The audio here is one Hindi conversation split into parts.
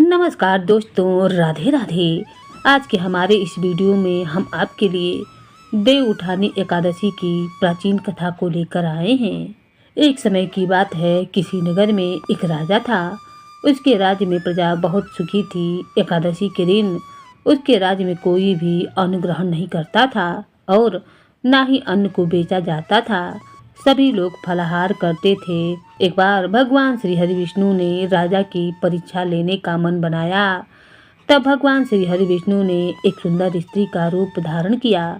नमस्कार दोस्तों, राधे राधे। आज के हमारे इस वीडियो में हम आपके लिए देव उठानी एकादशी की प्राचीन कथा को लेकर आए हैं। एक समय की बात है, किसी नगर में एक राजा था। उसके राज्य में प्रजा बहुत सुखी थी। एकादशी के दिन उसके राज्य में कोई भी अन्न ग्रहण नहीं करता था और ना ही अन्न को बेचा जाता था। सभी लोग फलाहार करते थे। एक बार भगवान श्री हरि विष्णु ने राजा की परीक्षा लेने का मन बनाया। तब भगवान श्री हरि विष्णु ने एक सुंदर स्त्री का रूप धारण किया।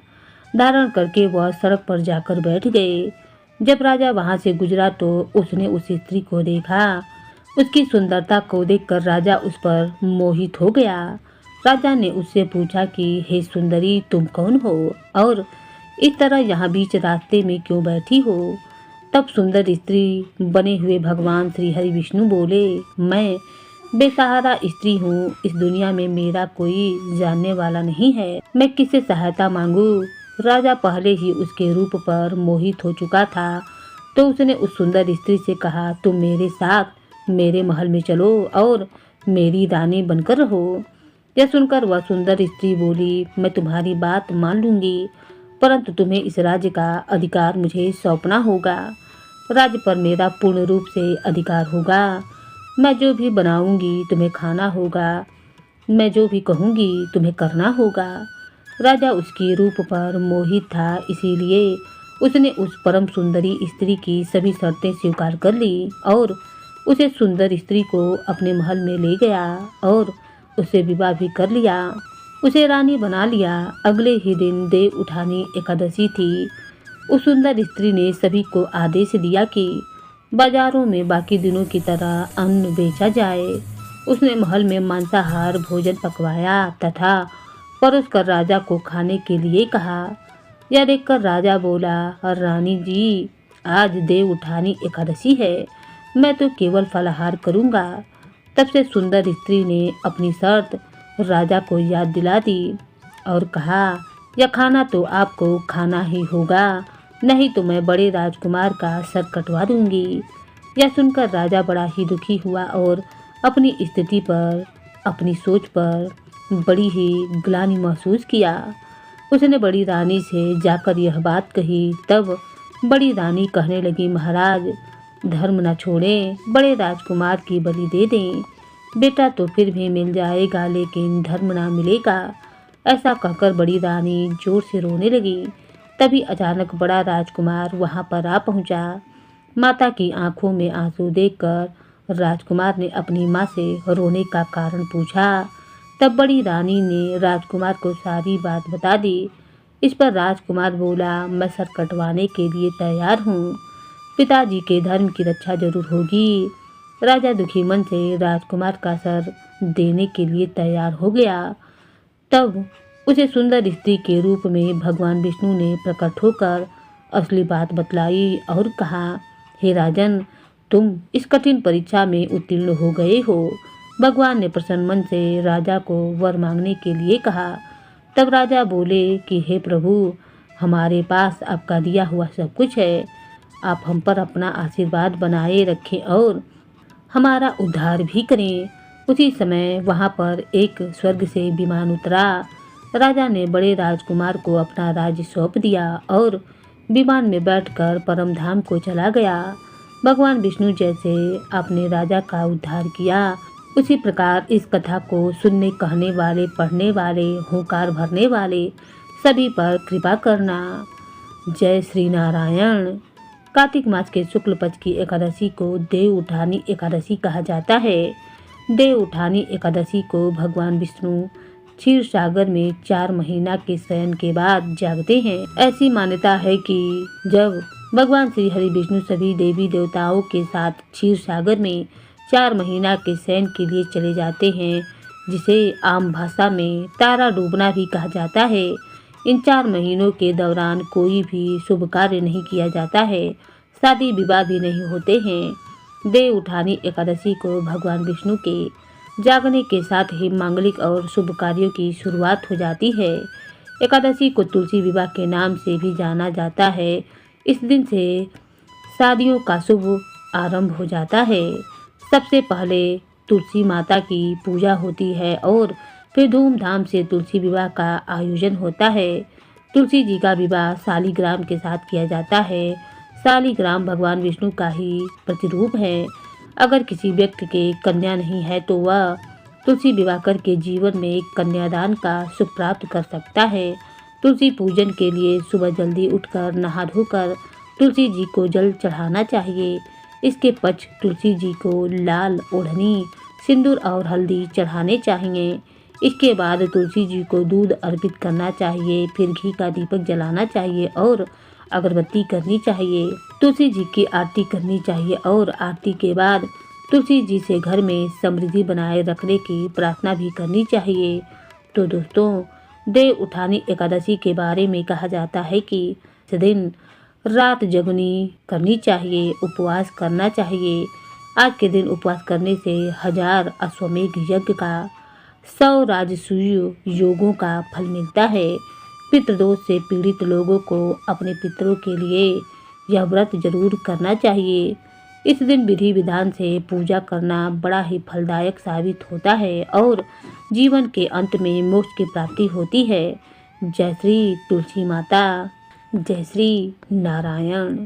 धारण करके वह सड़क पर जाकर बैठ गए। जब राजा वहां से गुजरा तो उसने उस स्त्री को देखा। उसकी सुंदरता को देखकर राजा उस पर मोहित हो गया। राजा ने उससे पूछा कि हे सुंदरी, तुम कौन हो और इस तरह यहाँ बीच रास्ते में क्यों बैठी हो? तब सुंदर स्त्री बने हुए भगवान श्री हरि विष्णु बोले, मैं बेसहारा स्त्री हूँ। इस दुनिया में मेरा कोई जानने वाला नहीं है। मैं किससे सहायता मांगू? राजा पहले ही उसके रूप पर मोहित हो चुका था, तो उसने उस सुंदर स्त्री से कहा, तुम मेरे साथ मेरे महल में चलो और मेरी रानी बनकर रहो। यह सुनकर वह सुंदर स्त्री बोली, मैं तुम्हारी बात मान लूंगी, परंतु तुम्हें इस राज्य का अधिकार मुझे सौंपना होगा। राज्य पर मेरा पूर्ण रूप से अधिकार होगा। मैं जो भी बनाऊंगी तुम्हें खाना होगा। मैं जो भी कहूंगी तुम्हें करना होगा। राजा उसकी रूप पर मोहित था, इसीलिए उसने उस परम सुंदरी स्त्री की सभी शर्तें स्वीकार कर ली और उसे सुंदर स्त्री को अपने महल में ले गया और उससे विवाह भी कर लिया। उसे रानी बना लिया। अगले ही दिन देव उठानी एकादशी थी। उस सुंदर स्त्री ने सभी को आदेश दिया कि बाजारों में बाकी दिनों की तरह अन्न बेचा जाए। उसने महल में मांसाहार भोजन पकवाया तथा परोसकर राजा को खाने के लिए कहा। यह देखकर राजा बोला, रानी जी, आज देव उठानी एकादशी है, मैं तो केवल फलाहार करूँगा। तब से सुंदर स्त्री ने अपनी शर्त राजा को याद दिला दी और कहा, यह खाना तो आपको खाना ही होगा, नहीं तो मैं बड़े राजकुमार का सर कटवा दूंगी। यह सुनकर राजा बड़ा ही दुखी हुआ और अपनी स्थिति पर, अपनी सोच पर बड़ी ही ग्लानि महसूस किया। उसने बड़ी रानी से जाकर यह बात कही। तब बड़ी रानी कहने लगी, महाराज, धर्म न छोड़ें, बड़े राजकुमार की बलि दे दें। बेटा तो फिर भी मिल जाएगा, लेकिन धर्म ना मिलेगा। ऐसा कहकर बड़ी रानी जोर से रोने लगी। तभी अचानक बड़ा राजकुमार वहां पर आ पहुंचा। माता की आंखों में आंसू देखकर राजकुमार ने अपनी माँ से रोने का कारण पूछा। तब बड़ी रानी ने राजकुमार को सारी बात बता दी। इस पर राजकुमार बोला, मैं सर कटवाने के लिए तैयार हूँ। पिताजी के धर्म की रक्षा जरूर होगी। राजा दुखी मन से राजकुमार का सर देने के लिए तैयार हो गया। तब उसे सुंदर स्त्री के रूप में भगवान विष्णु ने प्रकट होकर असली बात बतलाई और कहा, हे राजन, तुम इस कठिन परीक्षा में उत्तीर्ण हो गए हो। भगवान ने प्रसन्न मन से राजा को वर मांगने के लिए कहा। तब राजा बोले कि हे प्रभु, हमारे पास आपका दिया हुआ सब कुछ है। आप हम पर अपना आशीर्वाद बनाए रखें और हमारा उद्धार भी करें। उसी समय वहां पर एक स्वर्ग से विमान उतरा। राजा ने बड़े राजकुमार को अपना राज्य सौंप दिया और विमान में बैठकर परम धाम को चला गया। भगवान विष्णु जैसे अपने राजा का उद्धार किया, उसी प्रकार इस कथा को सुनने, कहने वाले, पढ़ने वाले, हुंकार भरने वाले सभी पर कृपा करना। जय श्री नारायण। कार्तिक मास के शुक्ल पक्ष की एकादशी को देव उठानी एकादशी कहा जाता है। देव उठानी एकादशी को भगवान विष्णु क्षीर सागर में 4 महीना के शयन के बाद जागते हैं। ऐसी मान्यता है कि जब भगवान श्री हरि विष्णु सभी देवी देवताओं के साथ क्षीर सागर में 4 महीना के शयन के लिए चले जाते हैं, जिसे आम भाषा में तारा डूबना भी कहा जाता है। इन 4 महीनों के दौरान कोई भी शुभ कार्य नहीं किया जाता है, शादी विवाह भी नहीं होते हैं। देव उठानी एकादशी को भगवान विष्णु के जागने के साथ ही मांगलिक और शुभ कार्यों की शुरुआत हो जाती है। एकादशी को तुलसी विवाह के नाम से भी जाना जाता है। इस दिन से शादियों का शुभ आरंभ हो जाता है। सबसे पहले तुलसी माता की पूजा होती है और फिर धूमधाम से तुलसी विवाह का आयोजन होता है। तुलसी जी का विवाह शालिग्राम के साथ किया जाता है। शालिग्राम भगवान विष्णु का ही प्रतिरूप है। अगर किसी व्यक्ति के कन्या नहीं है तो वह तुलसी विवाह करके जीवन में एक कन्यादान का सुख प्राप्त कर सकता है। तुलसी पूजन के लिए सुबह जल्दी उठकर नहा धोकर तुलसी जी को जल चढ़ाना चाहिए। इसके पश्चात तुलसी जी को लाल ओढ़नी, सिंदूर और हल्दी चढ़ाने चाहिए। इसके बाद तुलसी जी को दूध अर्पित करना चाहिए, फिर घी का दीपक जलाना चाहिए और अगरबत्ती करनी चाहिए। तुलसी जी की आरती करनी चाहिए और आरती के बाद तुलसी जी से घर में समृद्धि बनाए रखने की प्रार्थना भी करनी चाहिए। तो दोस्तों, देव उठानी एकादशी के बारे में कहा जाता है कि इस दिन रात जगनी करनी चाहिए, उपवास करना चाहिए। आज के दिन उपवास करने से 1000 अश्वमेध यज्ञ का 100 राजसूय योगों का फल मिलता है। पितृदोष से पीड़ित लोगों को अपने पितरों के लिए यह व्रत जरूर करना चाहिए। इस दिन विधि विधान से पूजा करना बड़ा ही फलदायक साबित होता है और जीवन के अंत में मोक्ष की प्राप्ति होती है। जय श्री तुलसी माता, जय श्री नारायण।